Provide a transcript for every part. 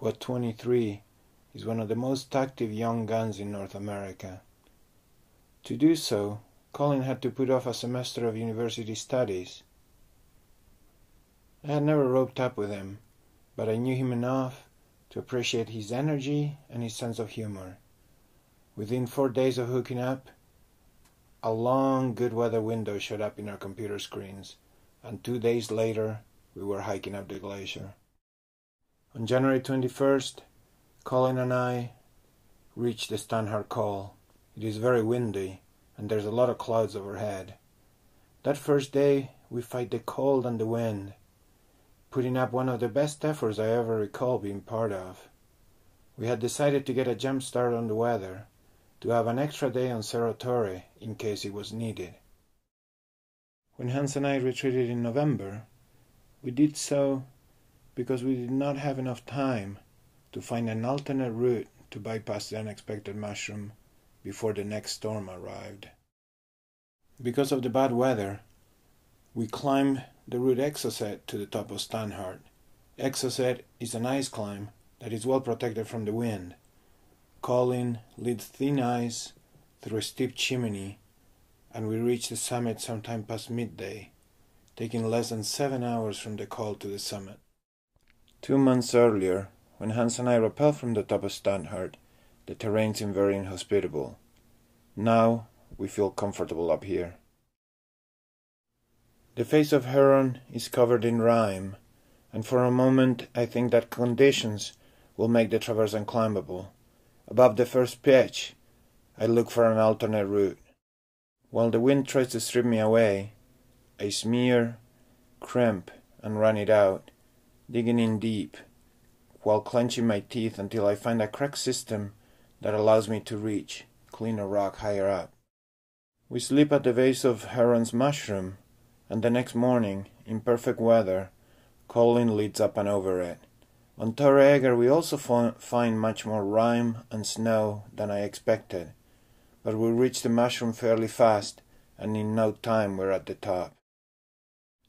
who at 23 is one of the most active young guns in North America. To do so, Colin had to put off a semester of university studies. I had never roped up with him, but I knew him enough to appreciate his energy and his sense of humor. Within 4 days of hooking up, a long good weather window showed up in our computer screens, and 2 days later we were hiking up the glacier. On January 21st, Colin and I reached the Stanhart Col. It is very windy, and there's a lot of clouds overhead. That first day we fight the cold and the wind, putting up one of the best efforts I ever recall being part of. We had decided to get a jump start on the weather, to have an extra day on Cerro Torre in case it was needed. When Hans and I retreated in November, we did so because we did not have enough time to find an alternate route to bypass the unexpected mushroom before the next storm arrived. Because of the bad weather, we climbed the route Exocet to the top of Stanhart. Exocet is an ice climb that is well protected from the wind. Colin leads thin ice through a steep chimney, and we reached the summit sometime past midday, taking less than 7 hours from the col to the summit. 2 months earlier, when Hans and I rappelled from the top of Stanhart, the terrain seemed very inhospitable. Now we feel comfortable up here. The face of Huron is covered in rime, and for a moment I think that conditions will make the traverse unclimbable. Above the first pitch, I look for an alternate route. While the wind tries to strip me away, I smear, crimp, and run it out, digging in deep, while clenching my teeth until I find a crack system that allows me to reach cleaner rock higher up. We sleep at the base of Huron's mushroom, and the next morning, in perfect weather, Colin leads up and over it. On Torre we also find much more rime and snow than I expected, but we reach the mushroom fairly fast, and in no time we're at the top.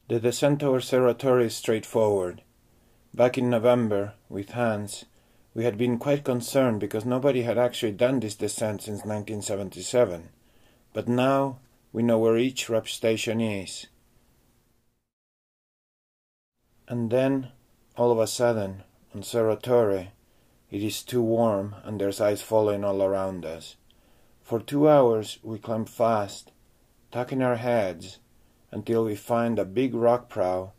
The descent over Cerro Torre is straightforward. Back in November, with Hans, we had been quite concerned because nobody had actually done this descent since 1977, but now we know where each rep station is. And then, all of a sudden, on Cerro Torre, it is too warm and there's ice falling all around us. For 2 hours we climb fast, tucking our heads, until we find a big rock prow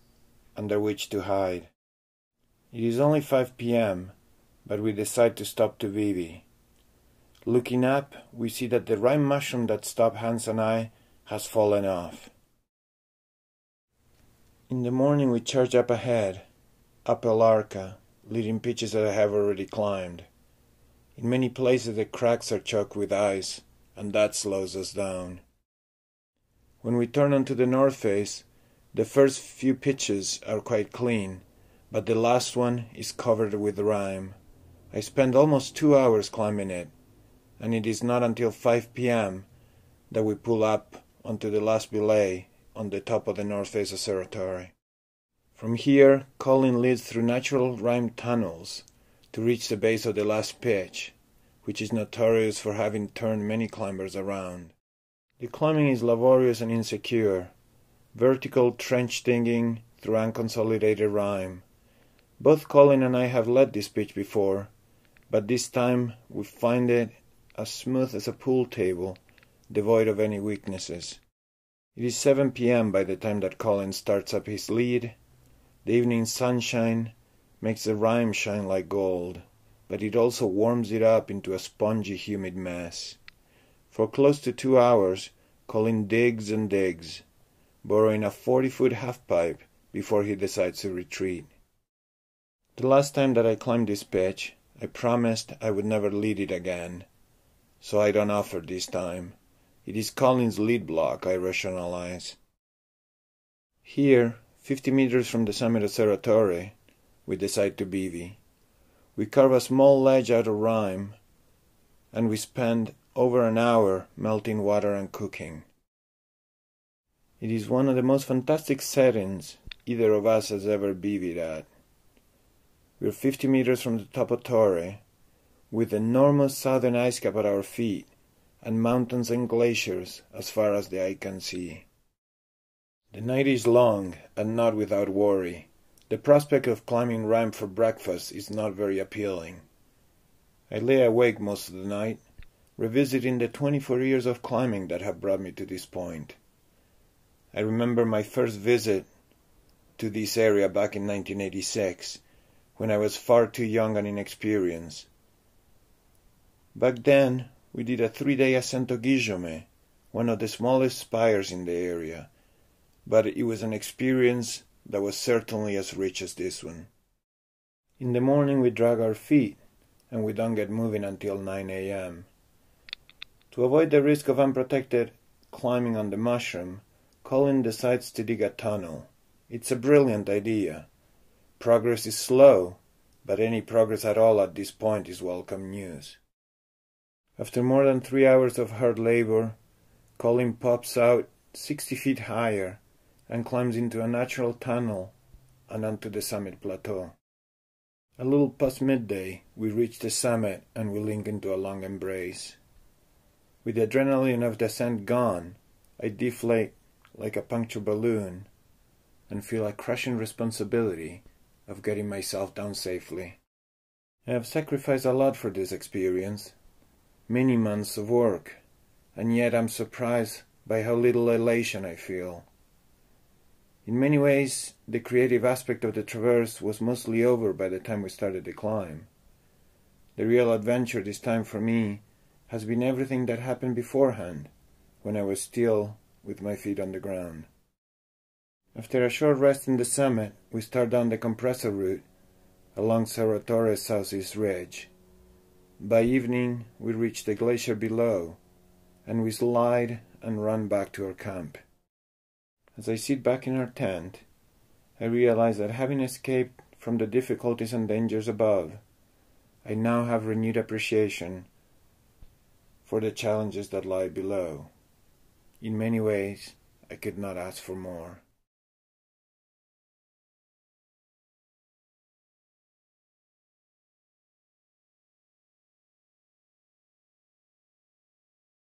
under which to hide. It is only 5 p.m., but we decide to stop to Vivi. Looking up, we see that the rime mushroom that stopped Hans and I has fallen off. In the morning we charge up ahead, up El Arca, leading pitches that I have already climbed. In many places the cracks are choked with ice, and that slows us down. When we turn onto the north face, the first few pitches are quite clean, but the last one is covered with rime. I spent almost 2 hours climbing it, and it is not until 5 p.m. that we pull up onto the last belay on the top of the north face of Cerro Torre. From here, Colin leads through natural rime tunnels to reach the base of the last pitch, which is notorious for having turned many climbers around. The climbing is laborious and insecure, vertical trench digging through unconsolidated rime. Both Colin and I have led this pitch before, but this time we find it as smooth as a pool table, devoid of any weaknesses. It is 7 p.m. by the time that Colin starts up his lead. The evening sunshine makes the rime shine like gold, but it also warms it up into a spongy, humid mess. For close to 2 hours, Colin digs and digs, borrowing a 40-foot half-pipe before he decides to retreat. The last time that I climbed this pitch, I promised I would never lead it again, so I don't offer this time. It is Colin's lead block, I rationalize. Here, 50 meters from the summit of Cerro Torre, we decide to bivvy. We carve a small ledge out of rime, and we spend over an hour melting water and cooking. It is one of the most fantastic settings either of us has ever bivvied at. We were 50 meters from the top of Torre, with enormous southern ice cap at our feet, and mountains and glaciers as far as the eye can see. The night is long, and not without worry. The prospect of climbing ramp for breakfast is not very appealing. I lay awake most of the night, revisiting the 24 years of climbing that have brought me to this point. I remember my first visit to this area back in 1986, when I was far too young and inexperienced. Back then, we did a 3-day ascent to Guillaume, one of the smallest spires in the area, but it was an experience that was certainly as rich as this one. In the morning we drag our feet, and we don't get moving until 9 a.m. To avoid the risk of unprotected climbing on the mushroom, Colin decides to dig a tunnel. It's a brilliant idea. Progress is slow, but any progress at all at this point is welcome news. After more than 3 hours of hard labor, Colin pops out 60 feet higher and climbs into a natural tunnel and onto the summit plateau. A little past midday, we reach the summit and we link into a long embrace. With the adrenaline of the ascent gone, I deflate like a punctured balloon and feel a crushing responsibility of getting myself down safely. I have sacrificed a lot for this experience, many months of work, and yet I'm surprised by how little elation I feel. In many ways, the creative aspect of the traverse was mostly over by the time we started the climb. The real adventure this time for me has been everything that happened beforehand, when I was still with my feet on the ground. After a short rest in the summit, we start down the compressor route along Torre's southeast ridge. By evening, we reach the glacier below, and we slide and run back to our camp. As I sit back in our tent, I realize that having escaped from the difficulties and dangers above, I now have renewed appreciation for the challenges that lie below. In many ways, I could not ask for more.